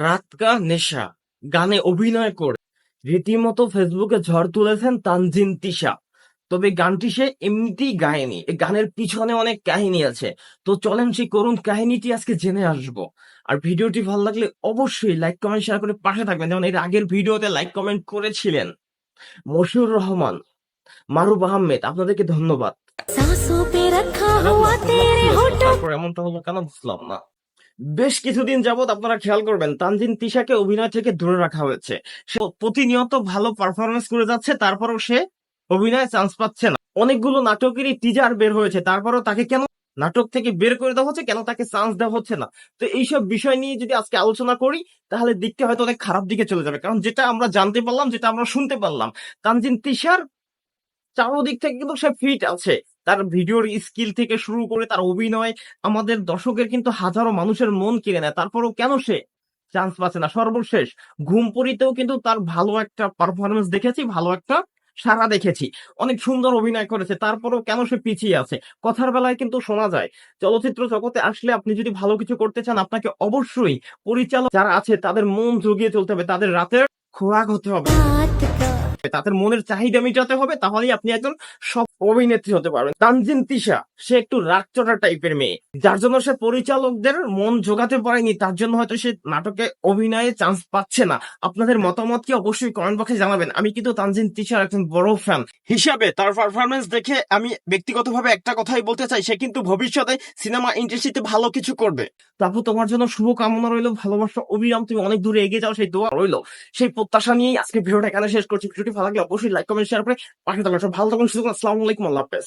রাত কা নেশা গানে অভিনয় করে রীতিমতো ফেসবুকে ঝড় তুলেছেন তানজিন তিশা। তবে গানটি সে এমনিতেই গায়নি, এই গানের পিছনে অনেক কাহিনী আছে। তো চলেন সেই করুণ কাহিনীটি আজকে জেনে আসবো। আর ভিডিওটি ভালো লাগলে অবশ্যই লাইক কমেন্ট শেয়ার করে পাশে থাকবেন, যেমন এর আগের ভিডিওতে লাইক কমেন্ট করেছিলেন মশিউর রহমান, মারুফ আহমেদ, আপনাদেরকে ধন্যবাদ। তারপর এমনটা হলো কেন বুঝলাম না। বেশ কিছুদিন যাবত আপনারা খেয়াল করবেন তানজিন তিশাকে অভিনয় থেকে দূরে রাখা হয়েছে। সে প্রতিনিয়ত ভালো পারফরমেন্স করে যাচ্ছে, তারপরও সে অভিনয়ে চান্স পাচ্ছে না। অনেকগুলো নাটকেরই টিজার বের হয়েছে, তারপরও তাকে কেন নাটক থেকে বের করে দেওয়া হচ্ছে, কেন তাকে চান্স দেওয়া হচ্ছে না? তো এইসব বিষয় নিয়ে যদি আজকে আলোচনা করি, তাহলে দিকটা হয়তো অনেক খারাপ দিকে চলে যাবে। কারণ যেটা আমরা জানতে পারলাম, যেটা আমরা শুনতে পারলাম, তানজিন তিশার চারদিক থেকে কিন্তু সে ফিট আছে। তার ভিডিওর স্কিল থেকে শুরু করে তার অভিনয় আমাদের দর্শকের কিন্তু হাজারো মানুষের মন কেড়ে নেয়। তারপরেও কেন সে চান্স পাচ্ছে না? সর্বশেষ ঘুমপুরিতেও কিন্তু তার ভালো একটা পারফরমেন্স দেখেছি, ভালো একটা সাড়া দেখেছি, অনেক সুন্দর অভিনয় করেছে। তারপরেও কেন সে পিছিয়ে আছে? কথার বেলায় কিন্তু শোনা যায় চলচ্চিত্র জগতে আসলে আপনি যদি ভালো কিছু করতে চান, আপনাকে অবশ্যই পরিচালক যারা আছে তাদের মন জুগিয়ে চলতে হবে, তাদের রাতের খোরাক হতে হবে, তাদের মনের চাহিদা মেটাতে হবে, তাহলেই আপনি একজন সফল অভিনেত্রী হতে পারবেন। তানজিন তিশা সে একটু রাগচটা টাইপের মেয়ে, যার জন্য সে পরিচালকদের মন জোগাতে পারেনি, তার জন্য হয়তো সে নাটকে অভিনয়ে চান্স পাচ্ছে না। আপনাদের মতামত কি অবশ্যই কমেন্ট বক্সে জানাবেন। আমি কিন্তু তানজিন তিশার একজন বড় ফ্যান হিসাবে তার পারফরমেন্স দেখে আমি ব্যক্তিগতভাবে একটা কথাই বলতে চাই, সে কিন্তু ভবিষ্যতে সিনেমা ইন্ডাস্ট্রিতে ভালো কিছু করবে। তারপর তোমার জন্য শুভ কামনা রইলো, ভালোবাসা অবিরাম, তুমি অনেক দূরে এগিয়ে যাও সেই দোয়া রইলো। সেই প্রত্যাশা নিয়েই আজকে ভিডিওটা এখানে শেষ করছি। ভিডিওটি ভালো লাগলে অবশ্যই লাইক কমেন্ট শেয়ার করে পাশে থাকবেন। সব ভালো থাকুন, সুস্থ থাকুন। আসসালামু আলাইকুম, আল্লাহ হাফেজ।